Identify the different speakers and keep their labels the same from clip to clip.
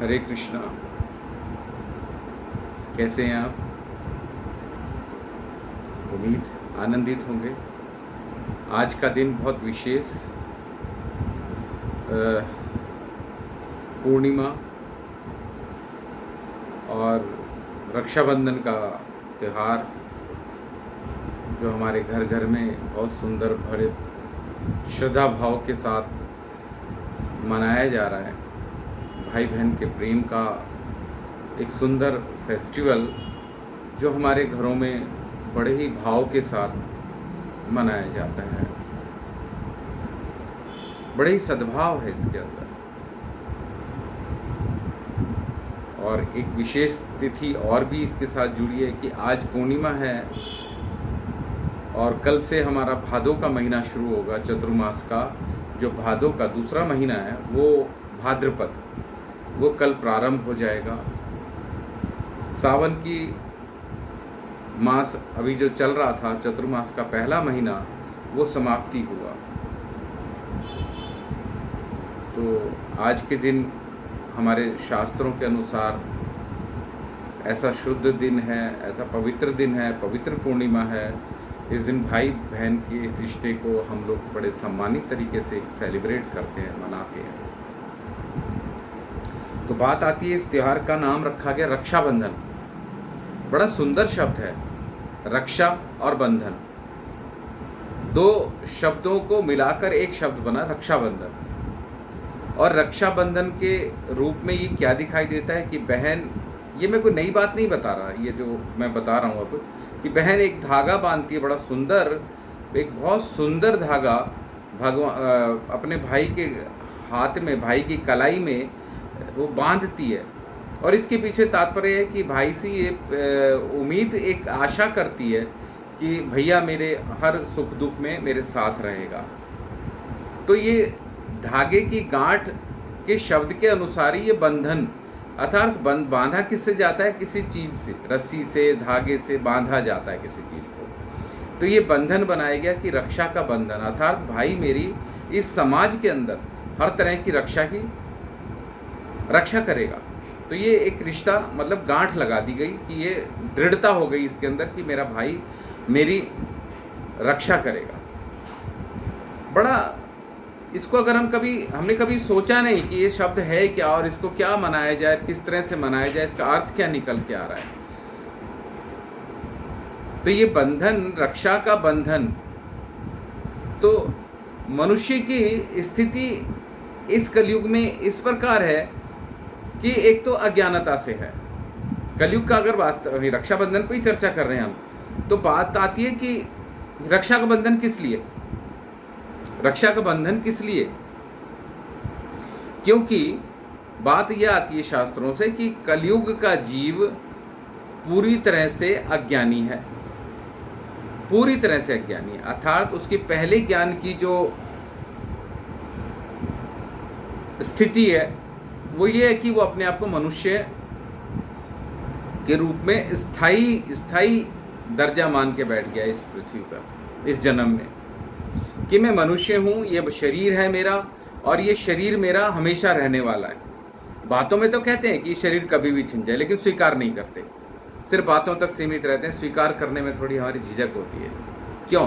Speaker 1: हरे कृष्णा। कैसे हैं आप? उम्मीद आनंदित होंगे। आज का दिन बहुत विशेष, पूर्णिमा और रक्षाबंधन का त्यौहार जो हमारे घर घर में बहुत सुंदर भरे श्रद्धा भाव के साथ मनाया जा रहा है। भाई बहन के प्रेम का एक सुंदर फेस्टिवल जो हमारे घरों में बड़े ही भाव के साथ मनाया जाता है। बड़े ही सद्भाव है इसके अंदर। और एक विशेष तिथि और भी इसके साथ जुड़ी है कि आज पूर्णिमा है और कल से हमारा भादों का महीना शुरू होगा। चतुर्मास का जो भादों का दूसरा महीना है वो भाद्रपद, वो कल प्रारंभ हो जाएगा। सावन की मास अभी जो चल रहा था, चतुर्मास का पहला महीना, वो समाप्ति हुआ। तो आज के दिन हमारे शास्त्रों के अनुसार ऐसा शुद्ध दिन है, ऐसा पवित्र दिन है, पवित्र पूर्णिमा है। इस दिन भाई बहन के रिश्ते को हम लोग बड़े सम्मानित तरीके से सेलिब्रेट करते हैं, मनाते हैं। तो बात आती है, इस त्यौहार का नाम रखा गया रक्षाबंधन। बड़ा सुंदर शब्द है, रक्षा और बंधन, दो शब्दों को मिलाकर एक शब्द बना रक्षाबंधन। और रक्षाबंधन के रूप में ये क्या दिखाई देता है कि बहन, ये मैं कोई नई बात नहीं बता रहा, ये जो मैं बता रहा हूँ अब, कि बहन एक धागा बांधती है, बड़ा सुंदर, एक बहुत सुंदर धागा भगवान अपने भाई के हाथ में, भाई की कलाई में वो बांधती है। और इसके पीछे तात्पर्य है कि भाई से ये उम्मीद, एक आशा करती है कि भैया मेरे हर सुख दुख में मेरे साथ रहेगा। तो ये धागे की गांठ के शब्द के अनुसार ही ये बंधन, अर्थात बांधा किससे जाता है? किसी चीज़ से, रस्सी से, धागे से बांधा जाता है किसी चीज़ को। तो ये बंधन बनाया गया कि रक्षा का बंधन, अर्थात भाई मेरी इस समाज के अंदर हर तरह की रक्षा करेगा। तो ये एक रिश्ता, मतलब गांठ लगा दी गई कि ये दृढ़ता हो गई इसके अंदर कि मेरा भाई मेरी रक्षा करेगा। बड़ा, इसको अगर हमने कभी सोचा नहीं कि ये शब्द है क्या और इसको क्या मनाया जाए, किस तरह से मनाया जाए, इसका अर्थ क्या निकल के आ रहा है। तो ये बंधन, रक्षा का बंधन, तो मनुष्य की स्थिति इस कलयुग में इस प्रकार है कि एक तो अज्ञानता से है। कलयुग का अगर वास्तव रक्षाबंधन पर ही चर्चा कर रहे हैं हम, तो बात आती है कि रक्षा का बंधन किस लिए, रक्षा का बंधन किस लिए? क्योंकि बात यह आती है शास्त्रों से कि कलयुग का जीव पूरी तरह से अज्ञानी है, पूरी तरह से अज्ञानी है। अर्थात उसके पहले ज्ञान की जो स्थिति है वो ये है कि वो अपने आप को मनुष्य के रूप में स्थायी दर्जा मान के बैठ गया इस पृथ्वी पर, इस जन्म में, कि मैं मनुष्य हूँ, ये शरीर है मेरा और ये शरीर मेरा हमेशा रहने वाला है। बातों में तो कहते हैं कि शरीर कभी भी छिन जाए, लेकिन स्वीकार नहीं करते, सिर्फ बातों तक सीमित रहते हैं। स्वीकार करने में थोड़ी हमारी झिझक होती है। क्यों?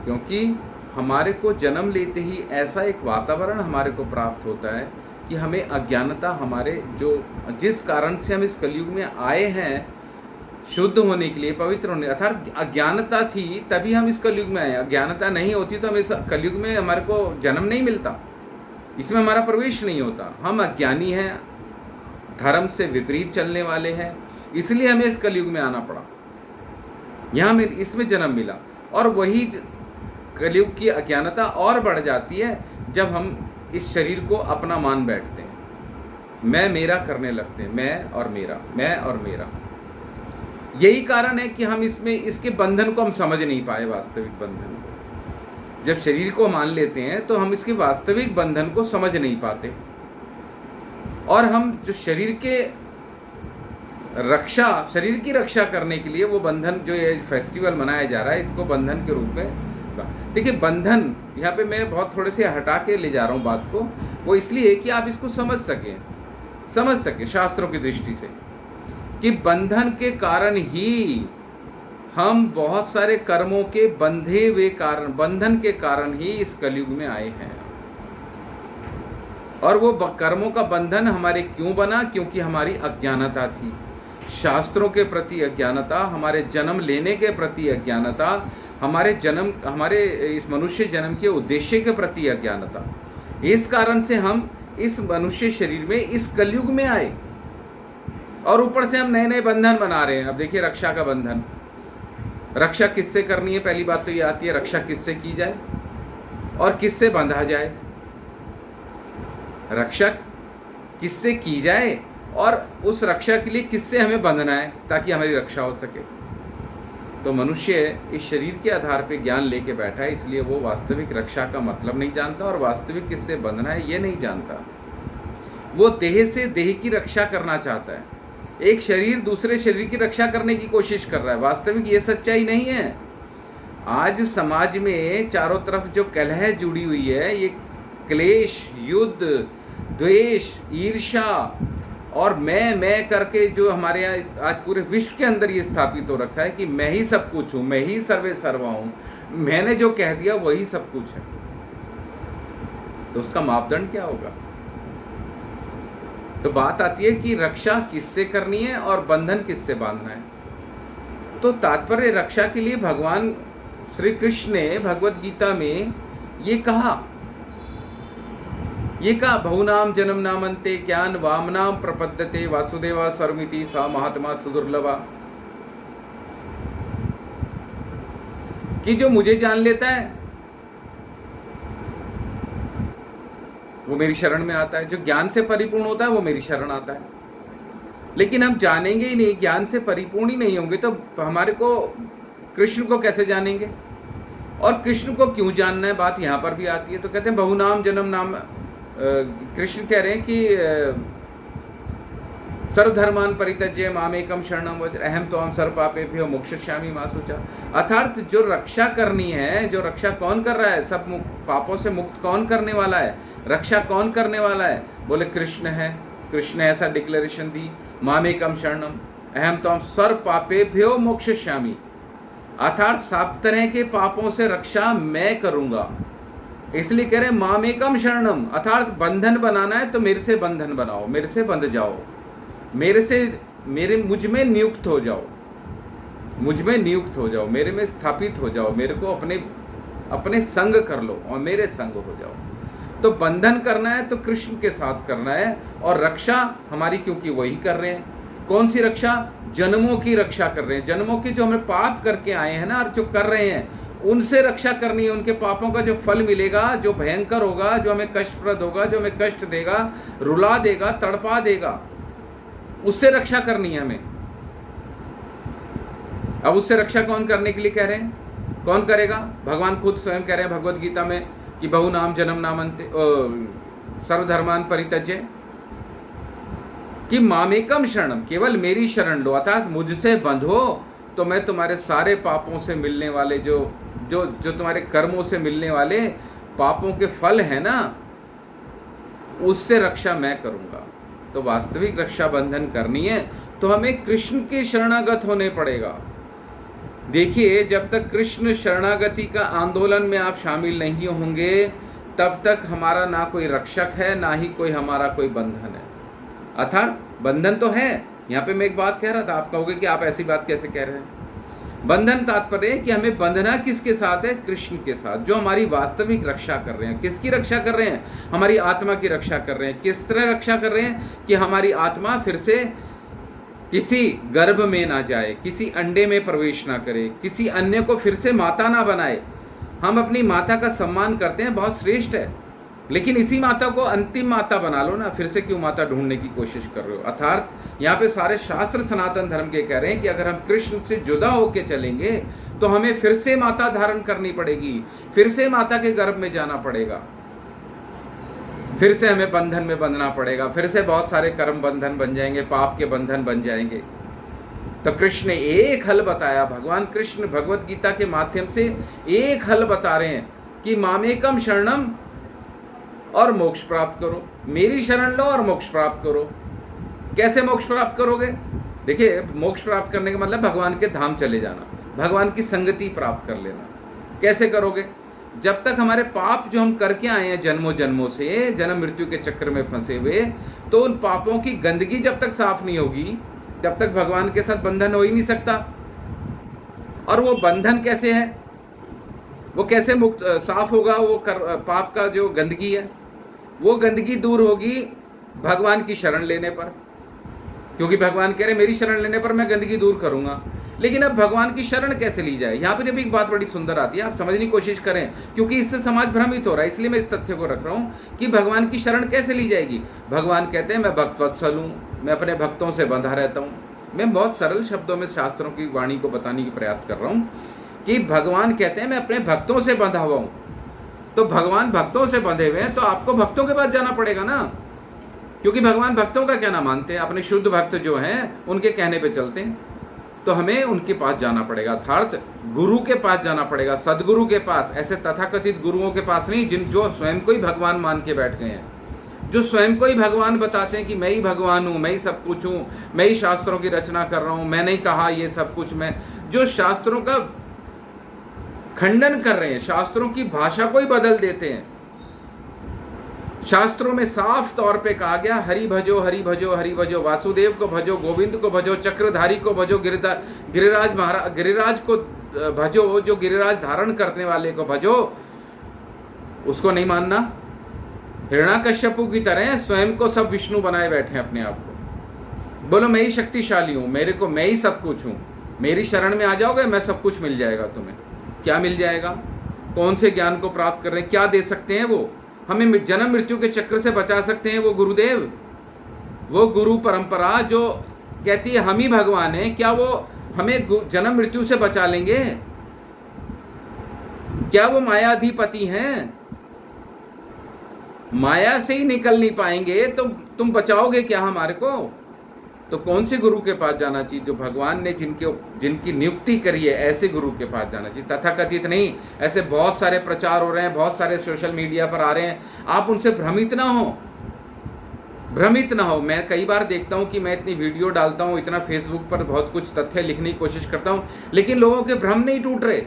Speaker 1: क्योंकि हमारे को जन्म लेते ही ऐसा एक वातावरण हमारे को प्राप्त होता है कि हमें अज्ञानता, हमारे जिस कारण से हम इस कलयुग में आए हैं, शुद्ध होने के लिए, पवित्र होने, अर्थात अज्ञानता थी तभी हम इस कलयुग में आए। अज्ञानता नहीं होती तो हम इस कलयुग में हमारे को जन्म नहीं मिलता, इसमें हमारा प्रवेश नहीं होता। हम अज्ञानी हैं, धर्म से विपरीत चलने वाले हैं, इसलिए हमें इस कलयुग में आना पड़ा, यहाँ इसमें जन्म मिला। और वही कलयुग की अज्ञानता और बढ़ जाती है जब हम इस शरीर को अपना मान बैठते हैं, मैं मेरा करने लगते हैं, मैं और मेरा, मैं और मेरा। यही कारण है कि हम इसके बंधन को हम समझ नहीं पाए, वास्तविक बंधन को। जब शरीर को मान लेते हैं तो हम इसके वास्तविक बंधन को समझ नहीं पाते, और हम जो शरीर की रक्षा करने के लिए वो बंधन, जो ये फेस्टिवल मनाया जा रहा है, इसको बंधन के रूप में। देखिए, बंधन यहाँ पे मैं बहुत थोड़े से हटा के ले जा रहा हूँ बात को। वो इसलिए कि आप इसको समझ सकें शास्त्रों की दृष्टि से, कि बंधन के कारण ही हम बहुत सारे कर्मों के बंधे हुए कारण, बंधन के कारण ही इस कलयुग में आए हैं। और वो कर्मों का बंधन हमारे क्यों बना? क्योंकि हमारी अज्ञानता थी, शास्त्रों के प्रति अज्ञानता, हमारे जन्म लेने के प्रति अज्ञानता, हमारे इस मनुष्य जन्म के उद्देश्य के प्रति अज्ञानता। इस कारण से हम इस मनुष्य शरीर में इस कलयुग में आए, और ऊपर से हम नए नए बंधन बना रहे हैं। अब देखिए, रक्षा का बंधन, रक्षा किससे करनी है? पहली बात तो ये आती है, रक्षा किससे की जाए और किससे बंधा जाए। रक्षा किससे की जाए और उस रक्षा के लिए किससे हमें बंधना है ताकि हमारी रक्षा हो सके। तो मनुष्य इस शरीर के आधार पे ज्ञान लेके बैठा है, इसलिए वो वास्तविक रक्षा का मतलब नहीं जानता और वास्तविक किससे बंधना है ये नहीं जानता। वो देह से देह की रक्षा करना चाहता है, एक शरीर दूसरे शरीर की रक्षा करने की कोशिश कर रहा है। वास्तविक ये सच्चाई नहीं है। आज समाज में चारों तरफ जो कलह जुड़ी हुई है, ये क्लेश, युद्ध, द्वेष, ईर्ष्या और मैं करके जो हमारे यहाँ आज पूरे विश्व के अंदर ये स्थापित हो रखा है कि मैं ही सब कुछ हूँ, मैं ही सर्वे सर्वा हूँ, मैंने जो कह दिया वही सब कुछ है। तो उसका मापदंड क्या होगा? तो बात आती है कि रक्षा किससे करनी है और बंधन किससे बांधना है। तो तात्पर्य, रक्षा के लिए भगवान श्री कृष्ण ने भगवत गीता में ये कहा, बहुनाम जन्म नामन्ते ज्ञान वामनाम प्रपद्यते वासुदेवा सर्वमिति सा महात्मा सुदुर्लभा, कि जो मुझे जान लेता है वो मेरी शरण में आता है, जो ज्ञान से परिपूर्ण होता है वो मेरी शरण आता है। लेकिन हम जानेंगे ही नहीं, ज्ञान से परिपूर्ण ही नहीं होंगे, तो हमारे को कृष्ण को कैसे जानेंगे? और कृष्ण को क्यों जानना है, बात यहाँ पर भी आती है। तो कहते हैं बहुनाम जन्म नाम, कृष्ण कह रहे हैं कि सर्वधर्मान परित्यज्य मामेकम शरणम व्रज अहम तो हम सर्व पापेभ्यो मोक्षयिष्यामि मा शुचा। अर्थात जो रक्षा करनी है, जो रक्षा कौन कर रहा है? सब पापों से मुक्त कौन करने वाला है? रक्षा कौन करने वाला है? बोले कृष्ण है। कृष्ण ने ऐसा डिक्लेरेशन दी, मामेकम शरणम अहम तो हम सर्व पापेभ्यो मोक्षयिष्यामि, अर्थात सब तरह के पापों से रक्षा मैं करूंगा। इसलिए कह रहे हैं मामेकम शरणम, अर्थात बंधन बनाना है तो मेरे से बंधन बनाओ, मेरे से बंध जाओ, मुझ में नियुक्त हो जाओ, मुझ में नियुक्त हो जाओ, मेरे में स्थापित हो जाओ, मेरे को अपने संग कर लो और मेरे संग हो जाओ। तो बंधन करना है तो कृष्ण के साथ करना है, और रक्षा हमारी क्योंकि वही कर रहे हैं। कौन सी रक्षा? जन्मों की रक्षा कर रहे हैं, जन्मों की जो हमें पाप करके आए हैं ना, और जो कर रहे हैं उनसे रक्षा करनी है। उनके पापों का जो फल मिलेगा, जो भयंकर होगा, जो हमें कष्टप्रद होगा, जो हमें कष्ट देगा, रुला देगा, तड़पा देगा, उससे रक्षा करनी है हमें। अब उससे रक्षा कौन करने के लिए कह रहे हैं? कौन करेगा? भगवान खुद स्वयं कह रहे हैं भगवत गीता में कि बहुनाम जन्म नामन्ते सर्वधर्मान परित्यज्य, कि मामेकम शरणम, केवल मेरी शरण लो, अर्थात मुझसे बंधो तो मैं तुम्हारे सारे पापों से मिलने वाले जो तुम्हारे कर्मों से मिलने वाले पापों के फल है ना, उससे रक्षा मैं करूंगा। तो वास्तविक रक्षा बंधन करनी है तो हमें कृष्ण के शरणागत होने पड़ेगा। देखिए, जब तक कृष्ण शरणागति का आंदोलन में आप शामिल नहीं होंगे, तब तक हमारा ना कोई रक्षक है, ना ही कोई हमारा कोई बंधन है। अर्थात बंधन तो है। यहाँ पे मैं एक बात कह रहा था, आप कहोगे कि आप ऐसी बात कैसे कह रहे हैं? बंधन तात्पर्य है कि हमें बंधना किसके साथ है? कृष्ण के साथ, जो हमारी वास्तविक रक्षा कर रहे हैं। किसकी रक्षा कर रहे हैं? हमारी आत्मा की रक्षा कर रहे हैं। किस तरह रक्षा कर रहे हैं? कि हमारी आत्मा फिर से किसी गर्भ में ना जाए, किसी अंडे में प्रवेश ना करे, किसी अन्य को फिर से माता ना बनाए। हम अपनी माता का सम्मान करते हैं, बहुत श्रेष्ठ है, लेकिन इसी माता को अंतिम माता बना लो ना, फिर से क्यों माता ढूंढने की कोशिश कर रहे हो? अर्थात यहाँ पे सारे शास्त्र सनातन धर्म के कह रहे हैं कि अगर हम कृष्ण से जुदा होके चलेंगे तो हमें फिर से माता धारण करनी पड़ेगी, फिर से माता के गर्भ में जाना पड़ेगा, फिर से हमें बंधन में बंधना पड़ेगा, फिर से बहुत सारे कर्म बंधन बन जाएंगे, पाप के बंधन बन जाएंगे। तो कृष्ण ने एक हल बताया, भगवान कृष्ण भगवत गीता के माध्यम से एक हल बता रहे हैं कि मामेकम शरणम, और मोक्ष प्राप्त करो, मेरी शरण लो और मोक्ष प्राप्त करो। कैसे मोक्ष प्राप्त करोगे? देखिए, मोक्ष प्राप्त करने का मतलब भगवान के धाम चले जाना, भगवान की संगति प्राप्त कर लेना। कैसे करोगे? जब तक हमारे पाप जो हम करके आए हैं जन्मों जन्मों से, जन्म मृत्यु के चक्कर में फंसे हुए, तो उन पापों की गंदगी जब तक साफ नहीं होगी तब तक भगवान के साथ बंधन हो ही नहीं सकता। और वो बंधन कैसे है, वो कैसे मुक्त साफ होगा? वो पाप का जो गंदगी है, वो गंदगी दूर होगी भगवान की शरण लेने पर, क्योंकि भगवान कह रहे मेरी शरण लेने पर मैं गंदगी दूर करूंगा। लेकिन अब भगवान की शरण कैसे ली जाए? यहाँ पर भी एक बात बड़ी सुंदर आती है, आप समझने की कोशिश करें, क्योंकि इससे समाज भ्रमित हो रहा है, इसलिए मैं इस तथ्य को रख रहा हूँ कि भगवान की शरण कैसे ली जाएगी। भगवान कहते हैं मैं भक्तवत्सल हूँ, मैं अपने भक्तों से बंधा रहता हूँ। मैं बहुत सरल शब्दों में शास्त्रों की वाणी को बताने की प्रयास कर रहा हूँ कि भगवान कहते हैं मैं अपने भक्तों से बंधा हुआ हूँ। तो भगवान भक्तों से बंधे हुए हैं, तो आपको भक्तों के पास जाना पड़ेगा ना, क्योंकि भगवान भक्तों का कहना मानते हैं, अपने शुद्ध भक्त जो हैं उनके कहने पे चलते हैं। तो हमें उनके पास जाना पड़ेगा, अर्थात गुरु के पास जाना पड़ेगा, सदगुरु के पास, ऐसे तथाकथित गुरुओं के पास नहीं जो स्वयं को ही भगवान मान के बैठ गए हैं, जो स्वयं को ही भगवान बताते हैं कि मैं ही भगवान हूँ, मैं ही सब कुछ हूँ, मैं ही शास्त्रों की रचना कर रहा हूँ, मैंने ही कहा ये सब कुछ मैं, जो शास्त्रों का खंडन कर रहे हैं, शास्त्रों की भाषा को ही बदल देते हैं। शास्त्रों में साफ तौर पे कहा गया हरि भजो हरि भजो हरि भजो, वासुदेव को भजो, गोविंद को भजो, चक्रधारी को भजो, गिरिराज को भजो, जो गिरिराज धारण करने वाले को भजो। उसको नहीं मानना। हिरण्याकश्यपु की तरह स्वयं को सब विष्णु बनाए बैठे हैं अपने आप को। बोलो मैं ही शक्तिशाली हूँ, मेरे को मैं ही सब कुछ हूँ, मेरी शरण में आ जाओगे मैं सब कुछ मिल जाएगा तुम्हें। क्या मिल जाएगा? कौन से ज्ञान को प्राप्त कर रहे हैं? क्या दे सकते हैं वो? हमें जन्म मृत्यु के चक्र से बचा सकते हैं वो गुरुदेव, वो गुरु परंपरा जो कहती है हम ही भगवान हैं। क्या वो हमें जन्म मृत्यु से बचा लेंगे? क्या वो मायाधिपति हैं? माया से ही निकल नहीं पाएंगे तो तुम बचाओगे क्या हमारे को? तो कौन से गुरु के पास जाना चाहिए? जो भगवान ने जिनकी नियुक्ति करी है, ऐसे गुरु के पास जाना चाहिए, तथाकथित नहीं। ऐसे बहुत सारे प्रचार हो रहे हैं, बहुत सारे सोशल मीडिया पर आ रहे हैं, आप उनसे भ्रमित ना हो, भ्रमित ना हो। मैं कई बार देखता हूं कि मैं इतनी वीडियो डालता हूं, इतना फेसबुक पर बहुत कुछ तथ्य लिखने की कोशिश करता हूं, लेकिन लोगों के भ्रम नहीं टूट रहे।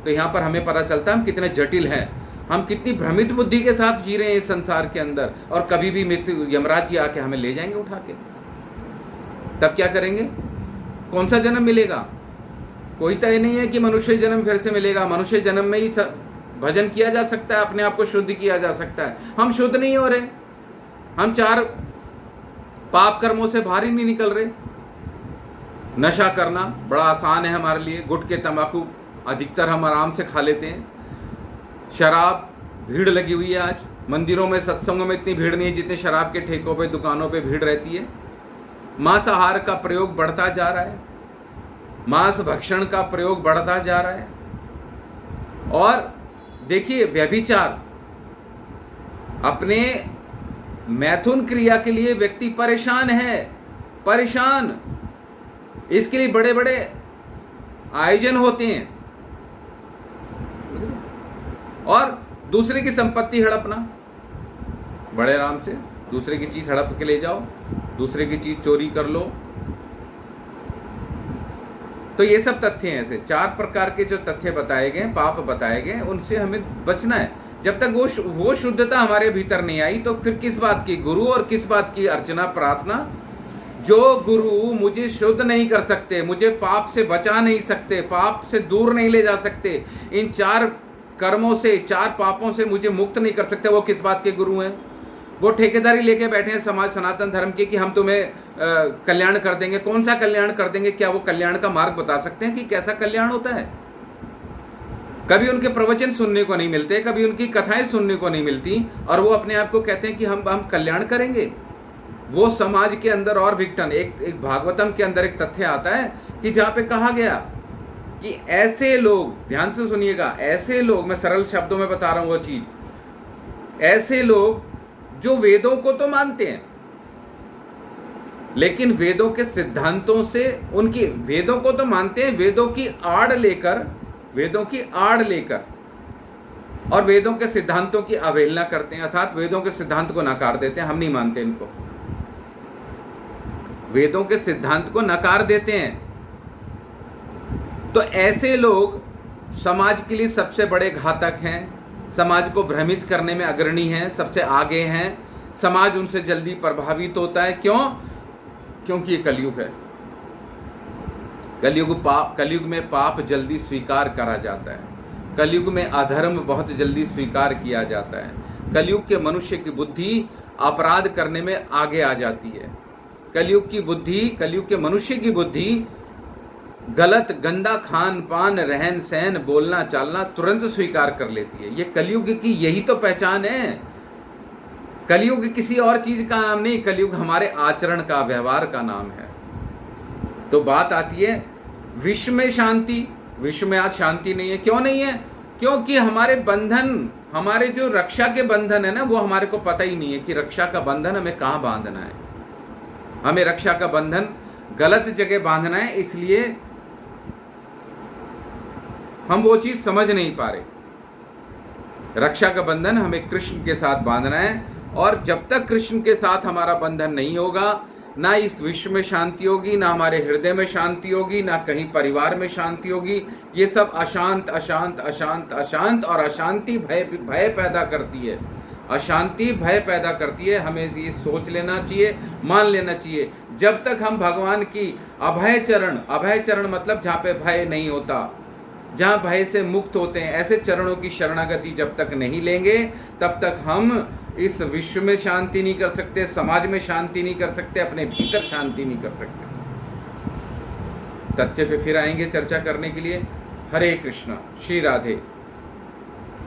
Speaker 1: तो यहाँ पर हमें पता चलता है हम कितने जटिल हैं, हम कितनी भ्रमित बुद्धि के साथ जी रहे हैं इस संसार के अंदर, और कभी भी मृत्यु यमराज जी आके हमें ले जाएंगे उठा के। तब क्या करेंगे? कौन सा जन्म मिलेगा? कोई तय नहीं है कि मनुष्य जन्म फिर से मिलेगा। मनुष्य जन्म में ही भजन किया जा सकता है, अपने आप को शुद्ध किया जा सकता है। हम शुद्ध नहीं हो रहे, हम 4 पाप कर्मों से बाहर ही नहीं निकल रहे। नशा करना बड़ा आसान है हमारे लिए, गुटखे तंबाकू अधिकतर हम आराम से खा लेते हैं। शराब, भीड़ लगी हुई है आज मंदिरों में, सत्संगों में इतनी भीड़ नहीं है जितने शराब के ठेकों पे, दुकानों पे भीड़ रहती है। मांसाहार का प्रयोग बढ़ता जा रहा है, मांस भक्षण का प्रयोग बढ़ता जा रहा है। और देखिए व्यभिचार, अपने मैथुन क्रिया के लिए व्यक्ति परेशान है, परेशान। इसके लिए बड़े बड़े आयोजन होते हैं, और दूसरे की संपत्ति हड़पना, बड़े आराम से दूसरे की चीज हड़प के ले जाओ, दूसरे की चीज चोरी कर लो। तो ये सब तथ्य हैं, ऐसे 4 प्रकार के जो तथ्य बताए गए, पाप बताए गए, उनसे हमें बचना है। जब तक वो शुद्धता हमारे भीतर नहीं आई तो फिर किस बात की गुरु और किस बात की अर्चना प्रार्थना? जो गुरु मुझे शुद्ध नहीं कर सकते, मुझे पाप से बचा नहीं सकते, पाप से दूर नहीं ले जा सकते, इन 4 कर्मों से, 4 पापों से मुझे मुक्त नहीं कर सकते, वो किस बात के गुरु हैं? वो ठेकेदारी लेके बैठे हैं समाज सनातन धर्म की कि हम तुम्हें कल्याण कर देंगे। कौन सा कल्याण कर देंगे? क्या वो कल्याण का मार्ग बता सकते हैं कि कैसा कल्याण होता है? कभी उनके प्रवचन सुनने को नहीं मिलते, कभी उनकी कथाएं सुनने को नहीं मिलती, और वो अपने आप को कहते हैं कि हम कल्याण करेंगे। वो समाज के अंदर और विघटन। एक भागवतम के अंदर एक तथ्य आता है कि जहाँ पे कहा गया कि ऐसे लोग, ध्यान से सुनिएगा, ऐसे लोग, मैं सरल शब्दों में बता रहा हूँ वो चीज, ऐसे लोग जो वेदों को तो मानते हैं लेकिन वेदों के सिद्धांतों से, उनकी वेदों को तो मानते हैं, वेदों की आड़ लेकर और वेदों के सिद्धांतों की अवहेलना करते हैं, अर्थात वेदों के सिद्धांत को नकार देते हैं। हम नहीं मानते इनको, वेदों के सिद्धांत को नकार देते हैं। तो ऐसे लोग समाज के लिए सबसे बड़े घातक हैं, समाज को भ्रमित करने में अग्रणी हैं, सबसे आगे हैं। समाज उनसे जल्दी प्रभावित होता है। क्यों? क्योंकि ये कलयुग है। कलयुग में पाप जल्दी स्वीकार करा जाता है। कलयुग में अधर्म बहुत जल्दी स्वीकार किया जाता है। कलयुग के मनुष्य की बुद्धि अपराध करने में आगे आ जाती है। कलयुग के मनुष्य की बुद्धि गलत गंदा खान पान, रहन सहन, बोलना चालना तुरंत स्वीकार कर लेती है। ये कलयुग की यही तो पहचान है। कलयुग किसी और चीज का नाम नहीं, कलयुग हमारे आचरण का, व्यवहार का नाम है। तो बात आती है विश्व में शांति। विश्व में आज शांति नहीं है। क्यों नहीं है? क्योंकि हमारे बंधन, हमारे जो रक्षा के बंधन है ना, वो हमारे को पता ही नहीं है कि रक्षा का बंधन हमें कहाँ बांधना है। हमें रक्षा का बंधन गलत जगह बांधना है, इसलिए हम वो चीज समझ नहीं पा रहे। रक्षा का बंधन हमें कृष्ण के साथ बांधना है, और जब तक कृष्ण के साथ हमारा बंधन नहीं होगा, ना इस विश्व में शांति होगी, ना हमारे हृदय में शांति होगी, ना कहीं परिवार में शांति होगी। ये सब अशांत अशांत अशांत अशांत और अशांति भय पैदा करती है। अशांति भय पैदा करती है। हमें ये सोच लेना चाहिए, मान लेना चाहिए, जब तक हम भगवान की अभय चरण मतलब जहाँ पे भय नहीं होता, जहाँ भय से मुक्त होते हैं, ऐसे चरणों की शरणागति जब तक नहीं लेंगे, तब तक हम इस विश्व में शांति नहीं कर सकते, समाज में शांति नहीं कर सकते, अपने भीतर शांति नहीं कर सकते। तथ्य पे फिर आएंगे चर्चा करने के लिए। हरे कृष्णा, श्री राधे।